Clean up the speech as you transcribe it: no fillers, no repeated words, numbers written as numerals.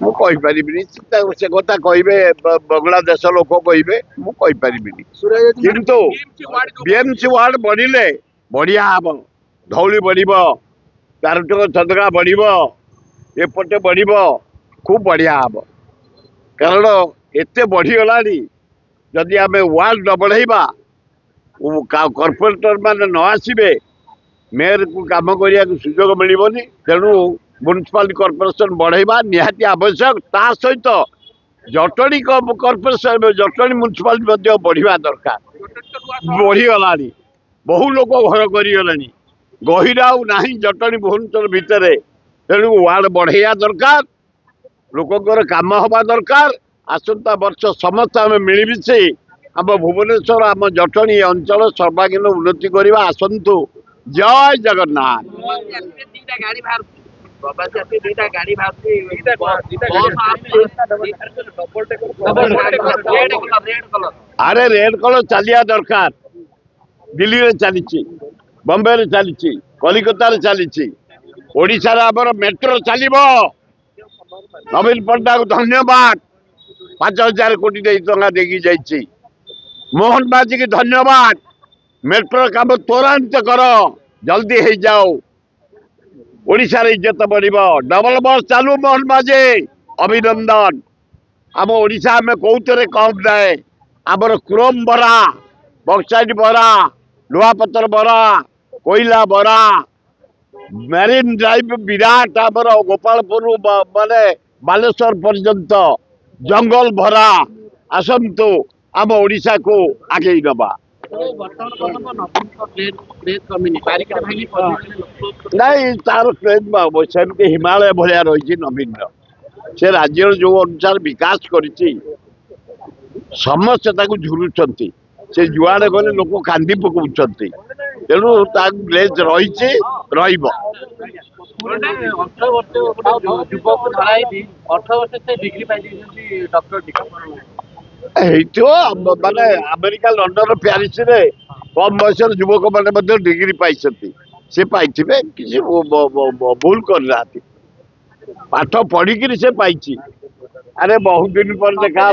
ମୁଁ କହିପାରିବିନି ସେ କଥା କହିବେ ବାଂଲାଦେଶ ଲୋକ କହିବେ ମୁଁ କହିପାରିବିନି କିନ୍ତୁ ବିଏମସି ୱାର୍ଡ ବଢିଲେ ବଢିଆ ହବ ଧଉଳି ବଢିବ ଚାରଟକ ଚନ୍ଦ୍ରା ବଢିବ ଏପଟେ ବଢିବ খুব ବଢିଆ ହବ କାରଣ ଏତେ ବଢିଗଲାଣି ଯଦି ଆମେ ୱାର୍ଡ ନ ବଢେଇବା କର୍ପୋରେଟର ମାନେ ନ ଆସିବେ मेयर को काम करने सुजोग मिलबनी तेणु म्युनिसिपालिटी कॉर्पोरेशन बढ़ेवा निहाती आवश्यक ता सहित जटणी कॉर्पोरेशन जटणी म्युनिसिपालिटी बढ़िया दरकार बढ़ीगला बहु लोग घर करगले गहिरा नहीं जटणी भुवनेश्वर भितर तेणु वार्ड बढ़ेया दरकार लोकर काम हवा दरकार आसंता वर्ष समस्त आम मिलमिशे आम भुवनेश्वर आम जटणी अंचल सर्वांगीन उन्नति करवा आसतु जय जगन्नाथ अरे रेड कलर चलिया दरकार दिल्ली रे चली बॉम्बे रे चली कलिकता रे चली ओडिशा रे आमर मेट्रो चलिबो नवीन पट्टनायक को धन्यवाद 5000 कोटी टंका देकी जाइए मोहन माझी की धन्यवाद मेट्रो काम त्वरान्वित कर जल्दी हो जाओ ओडिशा रे इज्जत बढ़िबो डबल बस चालू मोहन माझी अभिनंदन आम ओडिशा में कौतरे कम दाए आमर क्रोम बरा बक्साइट बरा लुहापतर बरा कोयला बरा मेरीन ड्राइव विराट आमर गोपालपुर माने बालेश्वर पर्यंत जंगल भरा आसतु आम ओडिशा को आगे नवा नहीं तार ट्रेन सेमती हिमालय भाया रही नवीन से राज्य जो अनुसार विकास करी समस्त झुरुंट से जुआड़े गले लोक कांदी पकाउंट तेणु ग्लेज रही माने अमेरिका लंडन प्यारिस रे कम बयस युवक मैंने डिग्री पाई से पाई किसी भूल करना पाठ पढ़ी से पाई अरे बहुत दिन पर देखा